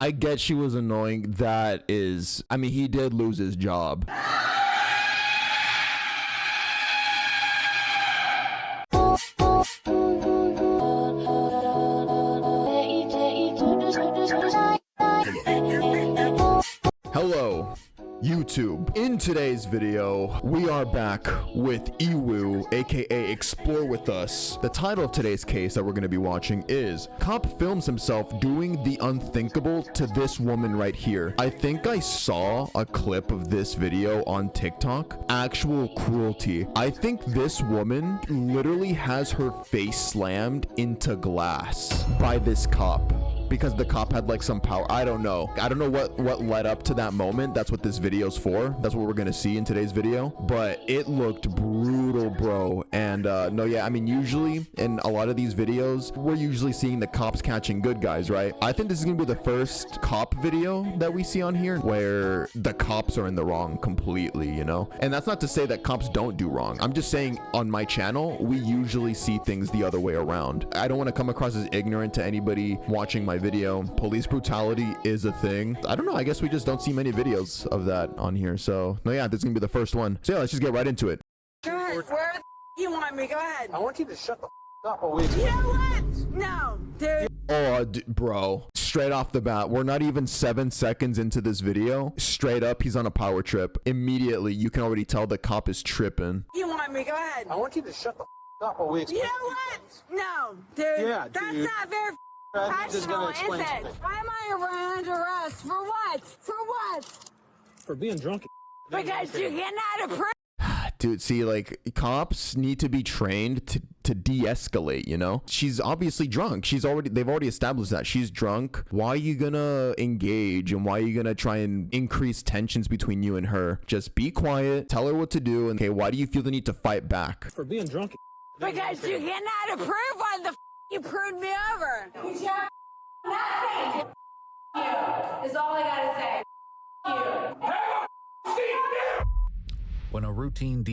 I get she was annoying. That is, I mean, he did lose his job. Hello, YouTube. In today's video, we are back with Iwu, aka Explore With Us. The title of today's case that we're going to be watching is Cop Films Himself Doing the Unthinkable to This Woman Right Here. I think I saw a clip of this video on TikTok. Actual cruelty. I think this woman literally has her face slammed into glass by this cop, because the cop had like some power. I don't know what led up to that moment. That's what this video's for. That's what we're gonna see in today's video, but it looked brutal, bro. And no, yeah, I mean, usually in a lot of these videos we're usually seeing the cops catching good guys, right? I think this is gonna be the first cop video that we see on here where the cops are in the wrong completely, you know? And that's not to say that cops don't do wrong. I'm just saying on my channel we usually see things the other way around. I don't want to come across as ignorant to anybody watching my video. Police brutality is a thing. I don't know, I guess we just don't see many videos of that on here. So no, yeah, this is gonna be the first one. So yeah, let's just get right into it. Go ahead. Where the you want me? Go ahead. I want you to shut the up. You know what? No, dude. Oh, bro, straight off the bat, we're not even 7 seconds into this video. Straight up, he's on a power trip. Immediately, you can already tell the cop is tripping. You want me? Go ahead. I want you to shut the up. You know what? No, dude. Yeah, that's dude. not very professional, is it? Why am I under arrest? For what? For what? For being drunk. Because you cannot approve. Dude, see, like, cops need to be trained to de-escalate, you know? She's obviously drunk. They've already established that she's drunk. Why are you gonna engage, and why are you gonna try and increase tensions between you and her? Just be quiet, tell her what to do, and okay, why do you feel the need to fight back? For being drunk. Because you cannot approve on the you proved me over. You shall nothing. You is all I gotta say. You. When a routine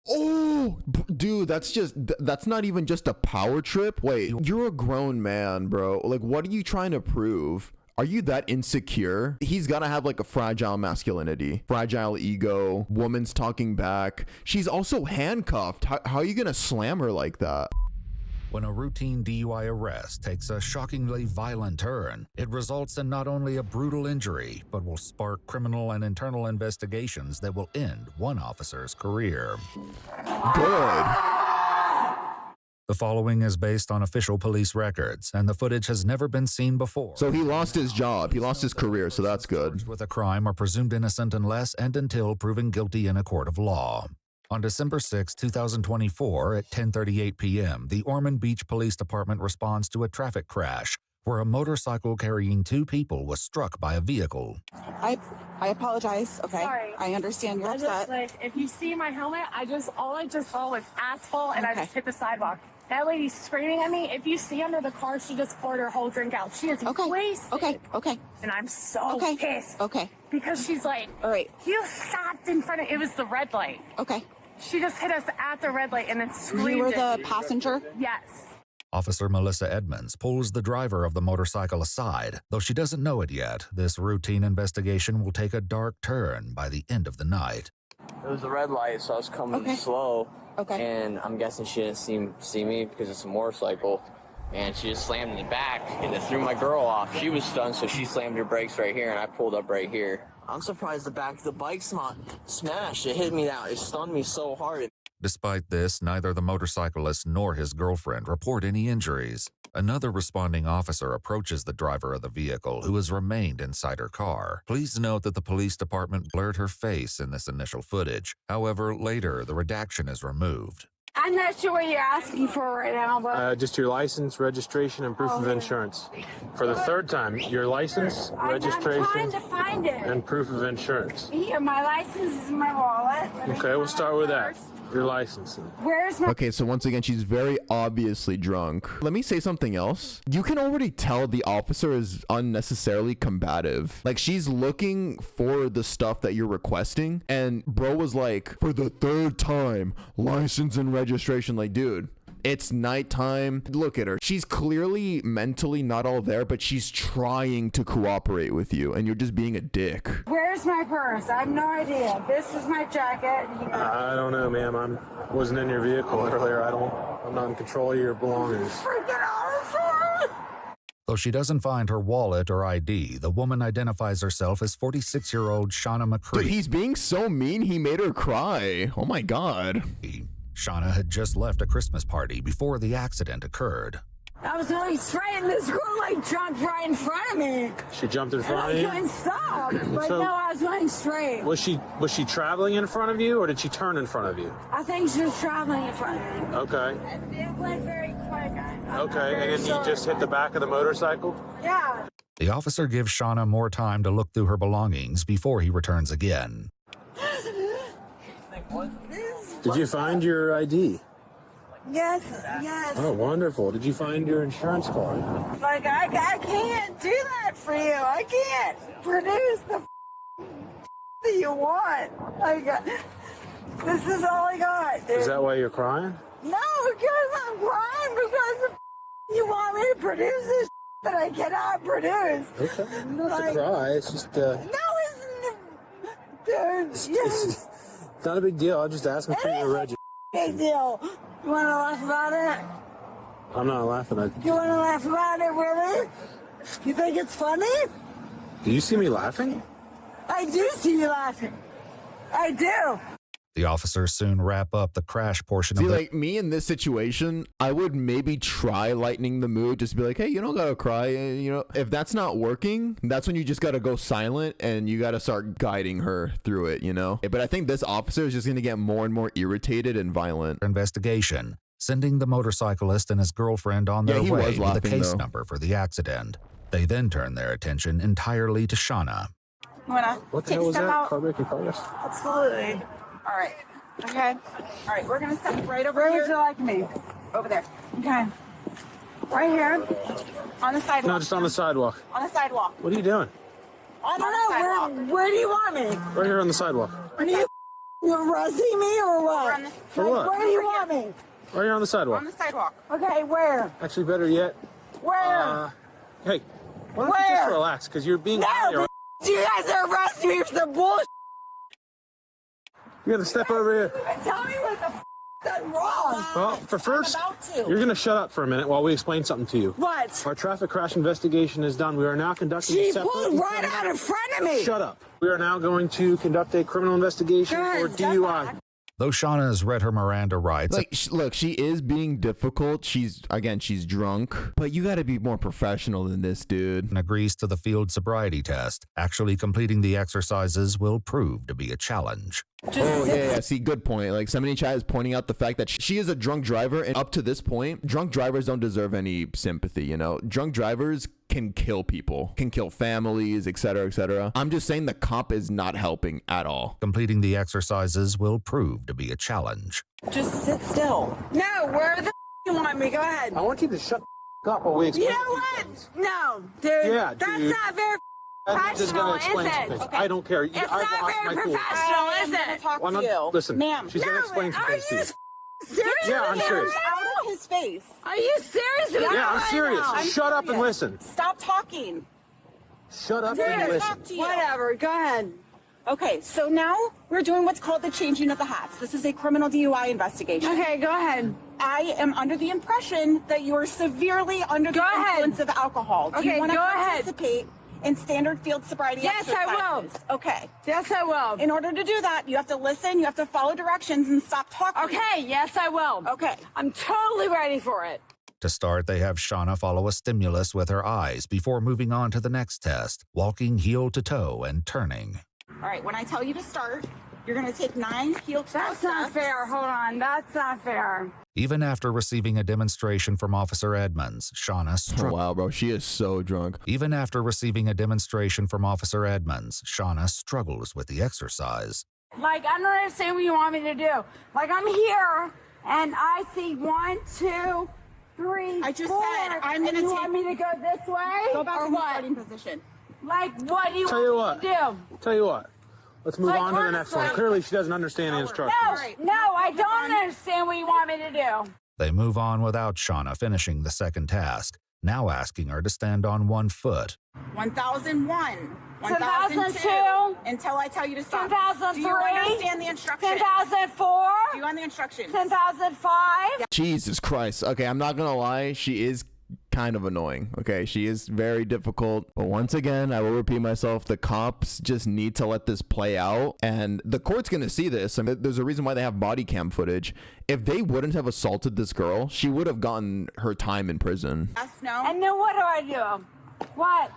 Oh, dude, that's not even just a power trip. Wait, you're a grown man, bro. Like, what are you trying to prove? Are you that insecure? He's gotta have like a fragile masculinity, fragile ego, woman's talking back. She's also handcuffed. How are you gonna slam her like that? When a routine DUI arrest takes a shockingly violent turn, it results in not only a brutal injury, but will spark criminal and internal investigations that will end one officer's career. Good. The following is based on official police records, and the footage has never been seen before. So he lost his job, he lost his career, so that's good. Charged with a crime are presumed innocent unless and until proven guilty in a court of law. On December 6, 2024, at 10:38 p.m., the Ormond Beach Police Department responds to a traffic crash where a motorcycle carrying 2 people was struck by a vehicle. I apologize. Okay. Sorry. I understand you're upset. If you see my helmet, all I just saw was asphalt, and I just hit the sidewalk. That lady's screaming at me. If you see under the car, she just poured her whole drink out. She is wasted. Okay. And I'm so pissed. Okay. Because she's like, All right. you stopped in front of, it was the red light. Okay. She just hit us at the red light and then screamed. You were at the me. passenger? Yes. Officer Melissa Edmonds pulls the driver of the motorcycle aside. Though she doesn't know it yet, this routine investigation will take a dark turn by the end of the night. It was a red light, so I was coming slow. Okay. And I'm guessing she didn't see me because it's a motorcycle. And she just slammed in the back, and it threw my girl off. She was stunned, so she slammed her brakes right here, and I pulled up right here. I'm surprised the back of the bike's not smashed. It hit me out. It stunned me so hard. Despite this, neither the motorcyclist nor his girlfriend report any injuries. Another responding officer approaches the driver of the vehicle, who has remained inside her car. Please note that the police department blurred her face in this initial footage. However, later, the redaction is removed. I'm not sure what you're asking for right now, but Just your license, registration, and proof of insurance. For the third time, your license, registration, I'm trying to find it. and proof of insurance. Here, my license is in my wallet. Okay, we'll start with that. Your license. Where's my... Okay, so once again, she's very obviously drunk. Let me say something else. You can already tell the officer is unnecessarily combative. Like, she's looking for the stuff that you're requesting, and bro was like, for the 3rd time, license and registration. Like, dude, It's nighttime. Look at her. She's clearly mentally not all there, but she's trying to cooperate with you, and you're just being a dick. Where's my purse? I have no idea. This is my jacket. I don't know, ma'am. I wasn't in your vehicle earlier. I'm not in control of your belongings. Freaking awesome! Though she doesn't find her wallet or ID, the woman identifies herself as 46-year-old Shauna McCree. Dude, he's being so mean, he made her cry. Oh my God. Shauna had just left a Christmas party before the accident occurred. I was going straight and this girl like jumped right in front of me. She jumped in And front of I you? couldn't stop. But So- no, I was going straight. Was she traveling in front of you, or did she turn in front of you? I think she was traveling in front of me. Okay. It went very quick. I'm not Okay, very and then sure. you just hit the back of the motorcycle? Yeah. The officer gives Shauna more time to look through her belongings before he returns again. Did you find your ID? Yes, yes. Oh, wonderful. Did you find your insurance card? Like, I can't do that for you. I can't produce the that you want. This is all I got, dude. Is that why you're crying? No, because I'm crying because you want me to produce this that I cannot produce. Okay. You don't have Like- to cry. It's just, No, it's... Dude, yes. it's not a big deal. I'm just asking for your registration. Big deal. You want to laugh about it? I'm not laughing at You want to laugh about it, really? You think it's funny? Do you see me laughing? I do see you laughing. I do. The officers soon wrap up the crash portion See, of the like me in this situation, I would maybe try lightening the mood, just be like, hey, you don't gotta cry. You know, if that's not working, that's when you just gotta go silent and you gotta start guiding her through it, you know? But I think this officer is just gonna get more and more irritated and violent. investigation, sending the motorcyclist and his girlfriend on Yeah, their he way was with a laughing, case though. number for the accident. They then turn their attention entirely to Shauna. You wanna What the take hell a was step that? out? Car breaking progress? Absolutely. All right. Okay. All right. We're gonna step right over Where here. would you like me? Over there. Okay. Right here. On the sidewalk. No, just on the sidewalk. On the sidewalk. What are you doing? I On don't the know. sidewalk. Where do you want me? Right here on the sidewalk. Are you arresting me or Over what? on the, For what? Where do you want me? Right here on the sidewalk. on the sidewalk. Okay, where? Actually, better yet, Where? hey, why don't you just Where? relax? Because you're being No, you guys are arresting me for some bullshit. You gotta step over here. Tell me what the done wrong. Well, for first, about to. you're gonna shut up for a minute while we explain something to you. What? Our traffic crash investigation is done. We are now conducting She a separate... pulled right out in front of me. Shut up. We are now going to conduct a criminal investigation Go ahead, for step DUI. back. Though Shauna has read her Miranda rights, Like, look, she is being difficult. She's drunk, but you gotta be more professional than this, dude. and agrees to the field sobriety test, actually completing the exercises will prove to be a challenge. Oh, yeah, see, good point. Like, somebody in chat is pointing out the fact that she is a drunk driver, and up to this point, drunk drivers don't deserve any sympathy, you know? Drunk drivers can kill people, can kill families, etc., etc. I'm just saying the cop is not helping at all. Completing the exercises will prove to be a challenge. Just sit still. No, where the you want me? Go ahead. I want you to shut the up while we explain You know what? No, dude. Yeah, That's dude. not very I'm just gonna professional, explain is some it? things. I don't care. It's I've not lost my very cool. professional, is I'm gonna it? talk Well, to I'm you. not- listen, Ma'am. she's gonna explain some are things to you you. serious? Yeah, I'm with me serious. right Out now? of his face. Are you serious with me Yeah, I'm right serious. now? Shut up and serious. listen. Stop talking. Shut up Dude, and listen. Talk to you. Whatever. Go ahead. Okay, so now we're doing what's called the changing of the hats. This is a criminal DUI investigation. Okay, go ahead. I am under the impression that you are severely under the Go ahead. influence of alcohol. Do Okay, you want to go ahead. participate in standard field sobriety Yes, I will. exercises? Okay. Yes, I will. In order to do that, you have to listen, you have to follow directions, and stop talking. Okay, yes, I will. Okay. I'm totally ready for it. To start, they have Shauna follow a stimulus with her eyes before moving on to the next test, walking heel to toe and turning. All right, when I tell you to start, you're going to take 9 heel-to-toe That's not steps. fair. Hold on. That's not fair. Even after receiving a demonstration from Officer Edmonds, Shauna Oh, struggles. wow, bro, she is so drunk. Even after receiving a demonstration from Officer Edmonds, Shauna struggles with the exercise. Like, I don't understand what you want me to do. Like, I'm here, and I see 1, 2, 3, I just 4, said I'm and gonna you take- want me to go this way? Go back or in the what? starting position. Like, what do you Tell you want me to do? Tell you what. Let's move Like, on to the next one. honestly- Clearly, she doesn't understand the instructions. No, I don't understand what you want me to do. They move on without Shauna finishing the second task, now asking her to stand on one foot. 1001. 1002. Until I tell you to stop. 1003. Do you understand the instructions? 1004. Do you understand the instructions? 1005. Jesus Christ. Okay, I'm not gonna lie. She is kind of annoying. Okay, she is very difficult. But once again, I will repeat myself. The cops just need to let this play out, and the court's gonna see this. I mean, there's a reason why they have body cam footage. If they wouldn't have assaulted this girl, she would have gotten her time in prison. Yes, no. And then what do I do? What?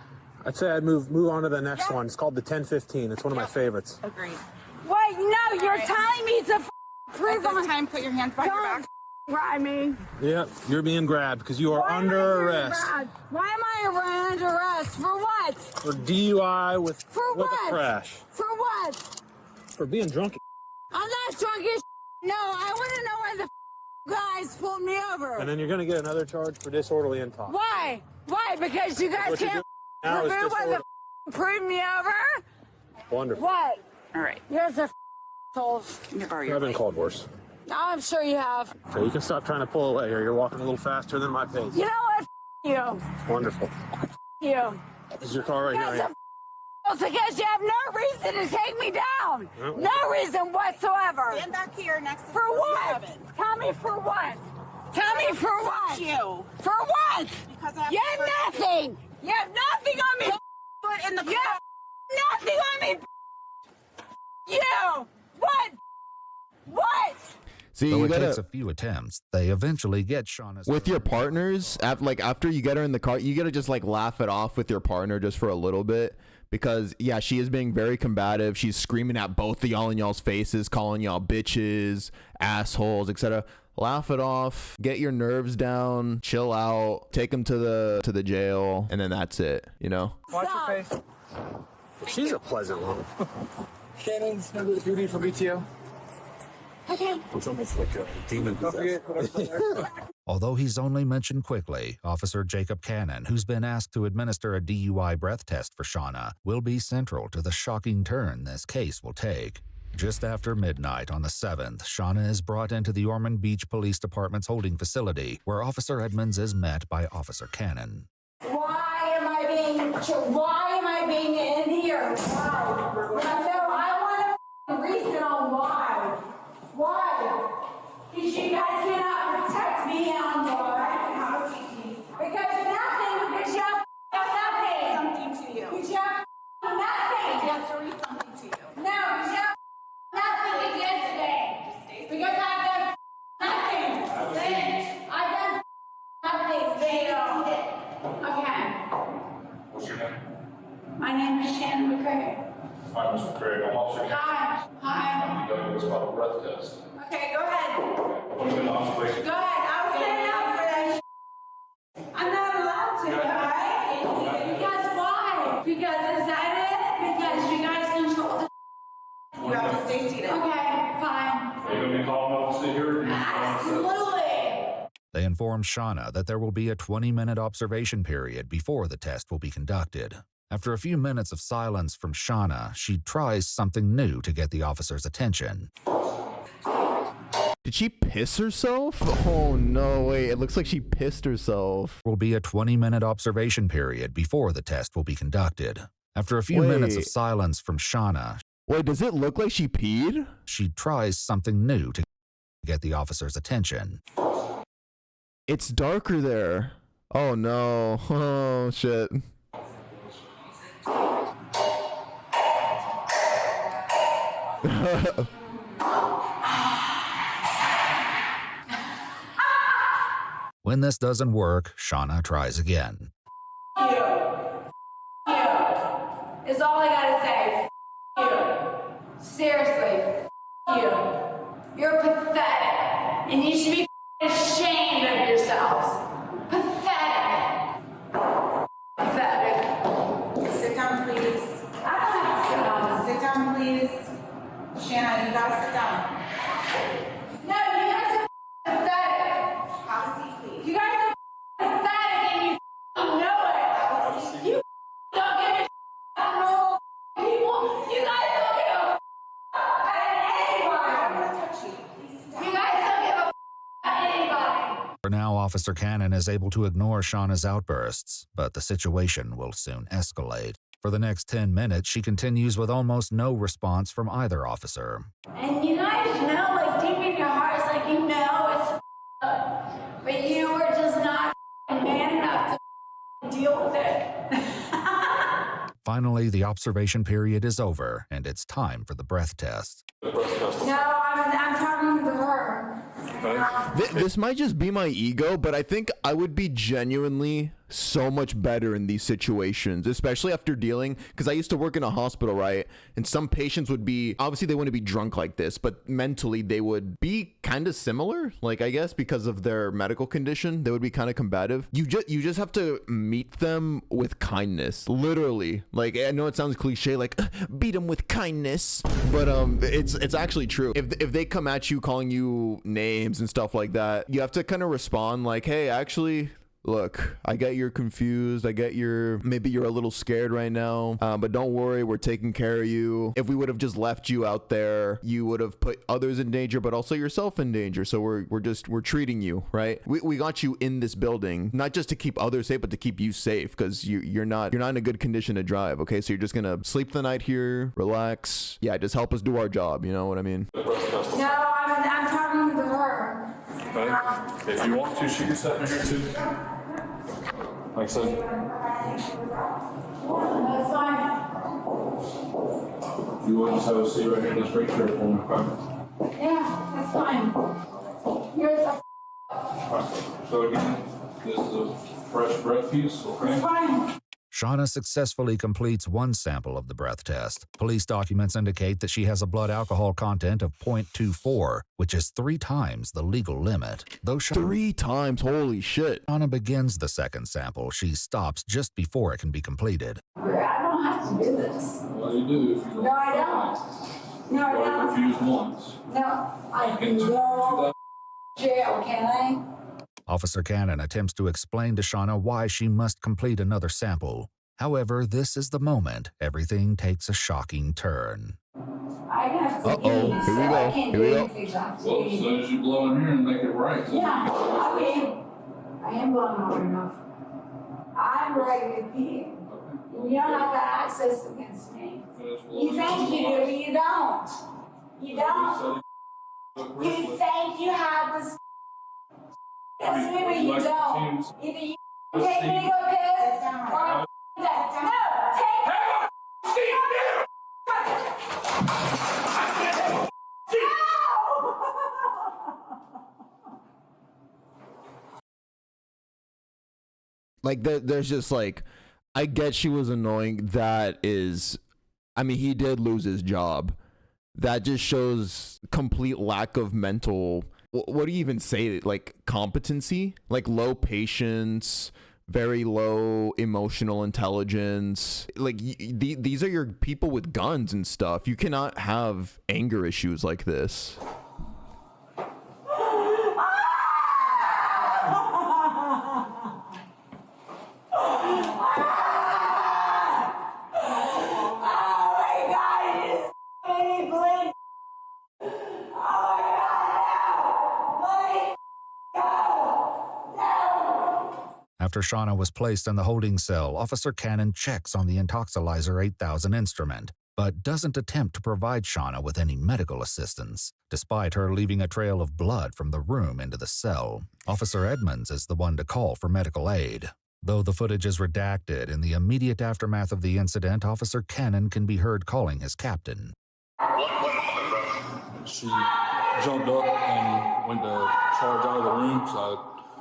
I'd say I'd move on to the next one. It's called the 1015. It's one of my favorites. Agreed. Wait, no, you're telling me to prove At this time, put your hands behind your back. Grab me. Yeah, you're being grabbed because you are under arrest Why am I under arrest? For what? for DUI with For with what? a crash. For what? For being drunk. I'm not drunk as No, I want to know why the guys pulled me over. And then you're going to get another charge for disorderly intox. Why? Why? Because you guys What you're can't doing now is prove why disorderly. the pulled me over? Wonderful. What? All right. You're the assholes. I've been called worse. I'm sure you have. So you can stop trying to pull away here. You're walking a little faster than my pace. You know what? You. Wonderful. You. This is your car right here. ain't it? Because you have no reason to take me down. No. No reason whatsoever. Stand back here next to For what? 47. Tell me for what? Tell me for what? You. For what? Because I have You have nothing. You have nothing on me. foot in the You have nothing on me. You. What? What? See, Though you it takes gotta a few attempts, they eventually get Shauna's with your partners. After you get her in the car, you gotta just like laugh it off with your partner just for a little bit. Because yeah, she is being very combative. She's screaming at both of y'all in y'all's faces, calling y'all bitches, assholes, etc. Laugh it off, get your nerves down, chill out, take them to the jail, and then that's it. You know. Watch your face. She's a pleasant one. Shannon's number of duty for BTO. Okay. It's almost like a demon. Don't forget. Although he's only mentioned quickly, Officer Jacob Cannon, who's been asked to administer a DUI breath test for Shauna, will be central to the shocking turn this case will take. Just after midnight on the 7th, Shauna is brought into the Ormond Beach Police Department's holding facility, where Officer Edmonds is met by Officer Cannon. Why am I being in here? Why? No, I want a reason on why. Why? Because you guys cannot protect me on why. Because nothing. Because you have nothing. something to you. Because you have nothing. He has to read something to you. No, because you have nothing against me. Because I've done nothing. I've done nothing. Okay. What's your name? My name is Shannon McCrae. Hi, Mr. Craig. I'm Officer Cannon. Hi. You got to do about a breath test. Okay, go ahead. What's an observation? Go ahead. I was standing up for that. I'm not allowed to, guys. Because why? Because is that it? Because you guys control the. You have to stay seated. Okay, fine. Are you going to be calm enough to sit here? Absolutely. They inform Shauna that there will be a 20-minute observation period before the test will be conducted. After a few minutes of silence from Shauna, she tries something new to get the officer's attention. Did she piss herself? Oh no, wait, it looks like she pissed herself. Will be a 20-minute observation period before the test will be conducted. After a few minutes of Wait. silence from Shauna, Wait, does it look like she peed? she tries something new to get the officer's attention. It's darker there. Oh no. Oh shit. When this doesn't work, Shauna tries again. You. Is all I gotta say. You. Seriously. You. You're pathetic. And you should be ashamed of yourselves. Pathetic. Pathetic. Sit down, please. I don't have to sit down. Sit down, please. Shannon, you gotta sit down. No, you guys are pathetic. Have a seat, please. You guys are pathetic and you know it. You don't give a about normal people. You guys don't give a about I anybody. don't want to touch you. Please sit down. You guys don't give a about anybody. Officer Cannon is able to ignore Shauna's outbursts, but the situation will soon escalate. For the next 10 minutes, she continues with almost no response from either officer. And you guys know, like deep in your hearts, like you know it's up, but you were just not man enough to deal with it. Finally, the observation period is over, and it's time for the breath test. No, I'm talking to her. This might just be my ego, but I think I would be genuinely so much better in these situations, especially after dealing, because I used to work in a hospital, right? And some patients would be, obviously they wouldn't be drunk like this, but mentally they would be kind of similar, like I guess because of their medical condition, they would be kind of combative. You just have to meet them with kindness, literally. Like, I know it sounds cliche, like beat them with kindness, but it's actually true. If they come at you calling you names and stuff like that, you have to kind of respond like, hey, actually, look, I get you're confused. I get maybe you're a little scared right now, but don't worry, we're taking care of you. If we would have just left you out there, you would have put others in danger, but also yourself in danger. So we're treating you, right? We got you in this building, not just to keep others safe, but to keep you safe, because you're not in a good condition to drive. Okay, so you're just gonna sleep the night here, relax. Yeah, just help us do our job. You know what I mean? No, I'm talking to her. Okay. If you want to, she can sit in here too. Like I said. That's fine. You want to just have a seat right here in this break here for me, okay? Yeah, that's fine. You're the Alright. So again, this is a fresh breath piece, okay? fine. Shauna successfully completes one sample of the breath test. Police documents indicate that she has a blood alcohol content of 0.24, which is 3 times the legal limit. Though 3 times, holy shit. Shauna begins the second sample, she stops just before it can be completed. I don't have to do this. Well, you do if you don't. No, I don't. No, I Well, don't. confused once. No, I can go to jail, can I? Officer Cannon attempts to explain to Shauna why she must complete another sample. However, this is the moment everything takes a shocking turn. I have to Uh-oh, pee, here we so go, I can't here we do go. anything else. Well, as soon as you blow in here and make it right. Yeah, I am blowing hard enough. I'm ready to pee. You don't have that access against me. You think you do, you don't. You don't. You think you have this against me, but you don't. Either you take me to go piss, or no, take Like there's just like, I get she was annoying. That is, I mean, he did lose his job. That just shows complete lack of mental, what do you even say, like competency, like low patience, very low emotional intelligence. Like these are your people with guns and stuff. You cannot have anger issues like this. After Shauna was placed in the holding cell, Officer Cannon checks on the Intoxilizer 8000 instrument, but doesn't attempt to provide Shauna with any medical assistance, despite her leaving a trail of blood from the room into the cell. Officer Edmonds is the one to call for medical aid. Though the footage is redacted, in the immediate aftermath of the incident, Officer Cannon can be heard calling his captain. She jumped up and went to charge out of the room, so I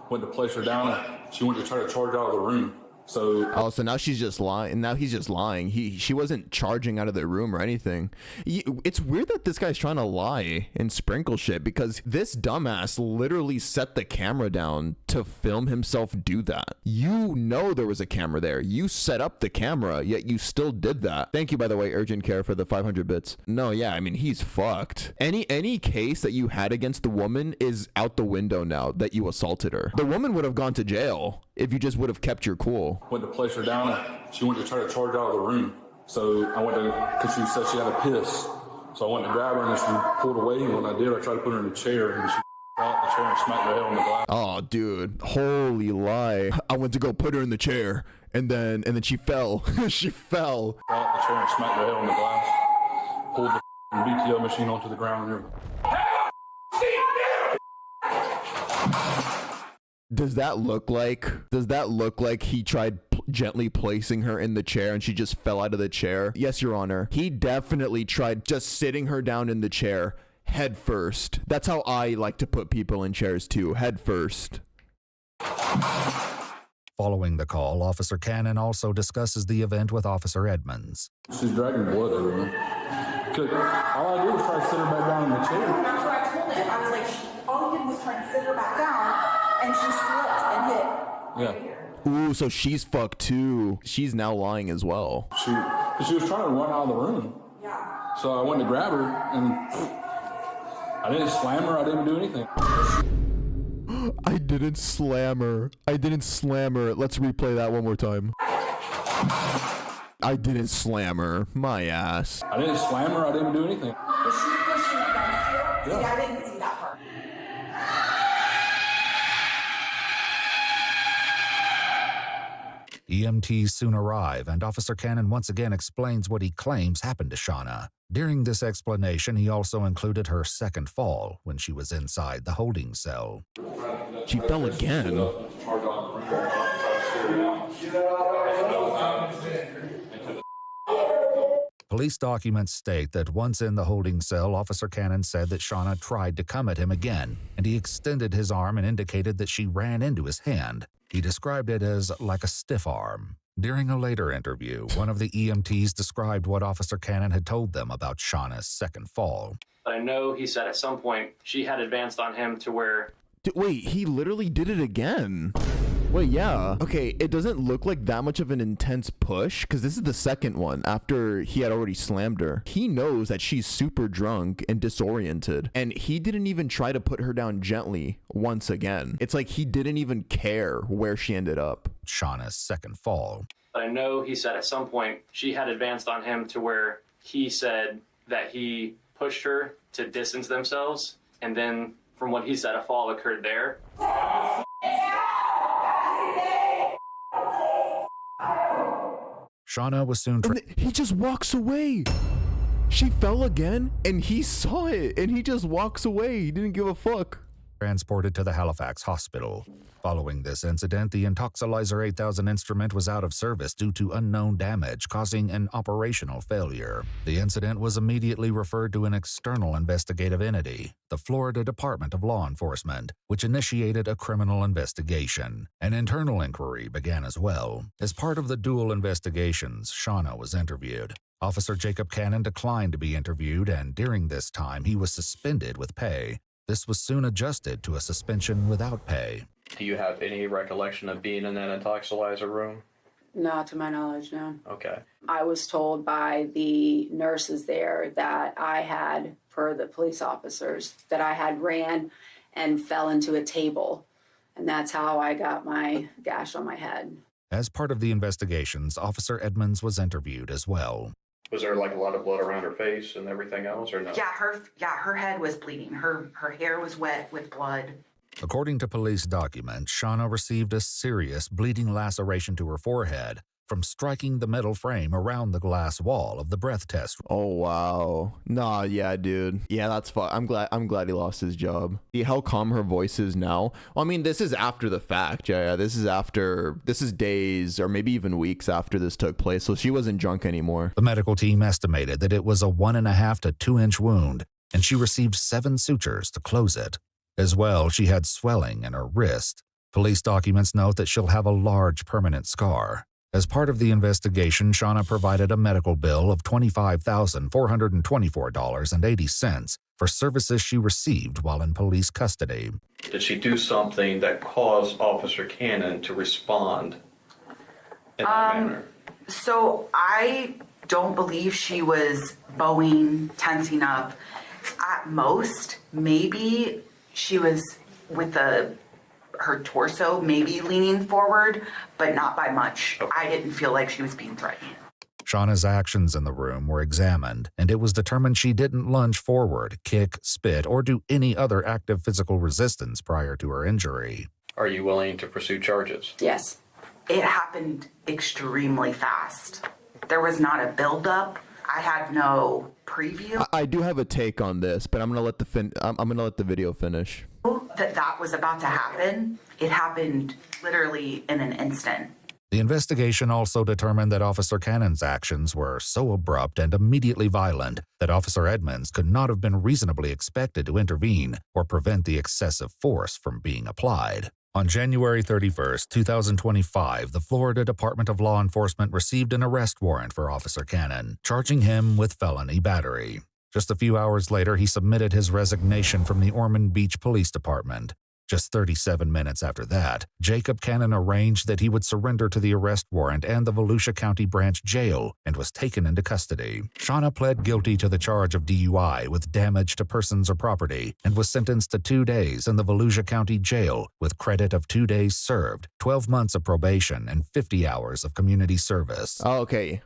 went to place her down, and she went to try to charge out of the room. So now she's just lying. Now he's just lying. She wasn't charging out of the room or anything. It's weird that this guy's trying to lie and sprinkle shit, because this dumbass literally set the camera down to film himself do that. You know there was a camera there. You set up the camera, yet you still did that. Thank you, by the way, Urgent Care, for the 500 bits. No, yeah, I mean, he's fucked. Any case that you had against the woman is out the window now that you assaulted her. The woman would have gone to jail if you just would have kept your cool. went to place her down, and she went to try to charge out of the room. So I went to, because she said she had a piss. So I went to grab her, and she pulled away, and when I did, I tried to put her in a chair, and she out the chair and smacked her head on the glass. Oh, dude, holy lie. I went to go put her in the chair, and then she fell. She fell. Out the chair and smacked her head on the glass. Pulled the BTO machine onto the ground and everything. Does that look like he tried gently placing her in the chair and she just fell out of the chair? Yes, Your Honor. He definitely tried just sitting her down in the chair head first. That's how I like to put people in chairs too, head first. Following the call, Officer Cannon also discusses the event with Officer Edmonds. She's dragging blood everywhere. All I did was try to sit her back down in the chair. That's what I told him. I was like, all he did was try to sit her back down, and she slipped and hit. Yeah. Ooh, so she's fucked too. She's now lying as well. She was trying to run out of the room. Yeah. So I went to grab her, and I didn't slam her. I didn't do anything. I didn't slam her. Let's replay that one more time. I didn't slam her. My ass. I didn't slam her. I didn't do anything. Was she pushing against you? Yeah. See, I didn't see that part. EMTs soon arrive, and Officer Cannon once again explains what he claims happened to Shauna. During this explanation, he also included her second fall when she was inside the holding cell. She fell again. Police documents state that once in the holding cell, Officer Cannon said that Shauna tried to come at him again, and he extended his arm and indicated that she ran into his hand. He described it as like a stiff arm. During a later interview, one of the EMTs described what Officer Cannon had told them about Shauna's second fall. I know he said at some point she had advanced on him to where... Wait, he literally did it again. Wait, yeah. Okay, it doesn't look like that much of an intense push, because this is the second one after he had already slammed her. He knows that she's super drunk and disoriented, and he didn't even try to put her down gently once again. It's like he didn't even care where she ended up. Shauna's second fall. I know he said at some point she had advanced on him to where he said that he pushed her to distance themselves, and then from what he said, a fall occurred there. Shauna was soon... He just walks away. She fell again, and he saw it, and he just walks away. He didn't give a fuck. Transported to the Halifax hospital. Following this incident, the Intoxilizer 8000 instrument was out of service due to unknown damage, causing an operational failure. The incident was immediately referred to an external investigative entity, the Florida Department of Law Enforcement, which initiated a criminal investigation. An internal inquiry began as well. As part of the dual investigations, Shauna was interviewed. Officer Jacob Cannon declined to be interviewed, and during this time, he was suspended with pay. This was soon adjusted to a suspension without pay. Do you have any recollection of being in that intoxilizer room? Not to my knowledge, no. Okay. I was told by the nurses there that I had, per the police officers, that I had ran and fell into a table. And that's how I got my gash on my head. As part of the investigations, Officer Edmonds was interviewed as well. Was there like a lot of blood around her face and everything else, or no? Her head was bleeding. Her hair was wet with blood. According to police documents, Shauna received a serious bleeding laceration to her forehead from striking the metal frame around the glass wall of the breath test. Oh, wow. Nah, yeah, dude. Yeah, that's fun. I'm glad he lost his job. See how calm her voice is now? Well, I mean, this is after the fact. Yeah, this is days or maybe even weeks after this took place, so she wasn't drunk anymore. The medical team estimated that it was a 1.5 to 2 inch wound, and she received 7 sutures to close it. As well, she had swelling in her wrist. Police documents note that she'll have a large permanent scar. As part of the investigation, Shauna provided a medical bill of $25,424.80 for services she received while in police custody. Did she do something that caused Officer Cannon to respond in that manner? So I don't believe she was bowing, tensing up. At most, maybe she was with her torso maybe leaning forward, but not by much. Okay. I didn't feel like she was being threatened. Shauna's actions in the room were examined, and it was determined she didn't lunge forward, kick, spit, or do any other active physical resistance prior to her injury. Are you willing to pursue charges? Yes. It happened extremely fast. There was not a buildup. I had no preview. I do have a take on this, but I'm gonna let the video finish. That was about to happen. It happened literally in an instant. The investigation also determined that Officer Cannon's actions were so abrupt and immediately violent that Officer Edmonds could not have been reasonably expected to intervene or prevent the excessive force from being applied. On January 31st, 2025, the Florida Department of Law Enforcement received an arrest warrant for Officer Cannon, charging him with felony battery. Just a few hours later, he submitted his resignation from the Ormond Beach Police Department. Just 37 minutes after that, Jacob Cannon arranged that he would surrender to the arrest warrant and the Volusia County Branch Jail and was taken into custody. Shauna pled guilty to the charge of DUI with damage to persons or property and was sentenced to 2 days in the Volusia County Jail with credit of 2 days served, 12 months of probation, and 50 hours of community service. Okay.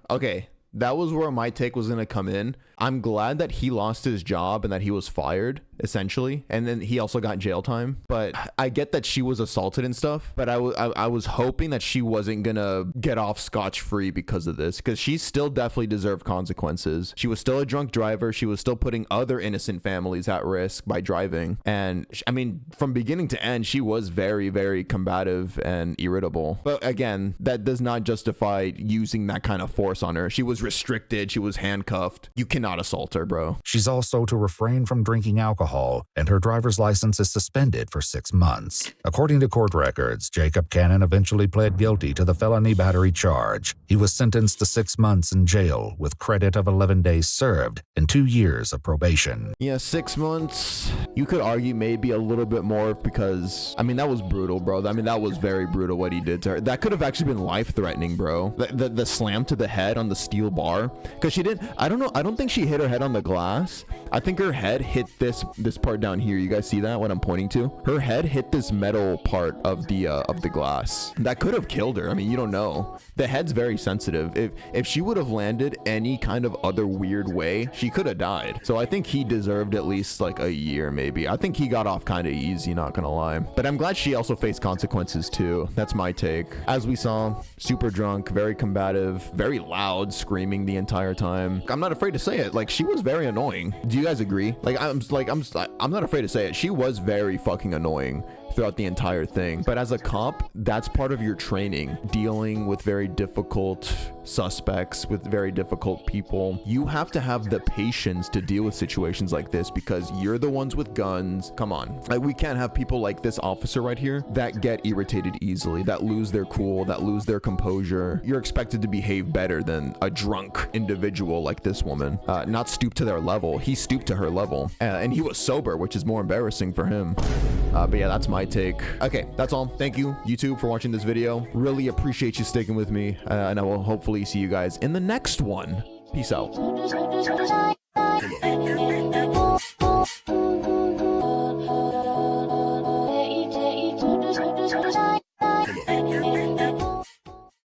That was where my take was going to come in. I'm glad that he lost his job and that he was fired, essentially. And then he also got jail time. But I get that she was assaulted and stuff. But I was hoping that she wasn't going to get off scotch-free because of this. Because she still definitely deserved consequences. She was still a drunk driver. She was still putting other innocent families at risk by driving. And I mean, from beginning to end, she was very, very combative and irritable. But again, that does not justify using that kind of force on her. She was restricted. She was handcuffed. You cannot assault her, bro. She's also to refrain from drinking alcohol, and her driver's license is suspended for 6 months. According to court records, Jacob Cannon eventually pled guilty to the felony battery charge. He was sentenced to 6 months in jail with credit of 11 days served and 2 years of probation. Yeah, 6 months. You could argue maybe a little bit more because, I mean, that was brutal, bro. I mean, that was very brutal what he did to her. That could have actually been life-threatening, bro. The slam to the head on the steel bar, because she didn't, I don't think she hit her head on the glass. I think her head hit this part down here. You guys see that, what I'm pointing to? Her head hit this metal part of the glass. That could have killed her. I mean, you don't know. The head's very sensitive. If she would have landed any kind of other weird way, she could have died. So I think he deserved at least like a year, maybe. I think he got off kind of easy, not gonna lie. But I'm glad she also faced consequences too. That's my take. As we saw, super drunk, very combative, very loud, screaming the entire time. I'm not afraid to say it. Like, she was very annoying. Do you guys agree? I'm not afraid to say it. She was very fucking annoying throughout the entire thing. But as a cop, that's part of your training, dealing with very difficult suspects, with very difficult people. You have to have the patience to deal with situations like this because you're the ones with guns. Come on, like, we can't have people like this officer right here that get irritated easily, that lose their cool, that lose their composure. You're expected to behave better than a drunk individual like this woman, not stoop to their level. He stooped to her level, and he was sober, which is more embarrassing for him. But yeah, that's my take. Okay, that's all. Thank you, YouTube, for watching this video. Really appreciate you sticking with me, and I will hopefully see you guys in the next one. Peace out.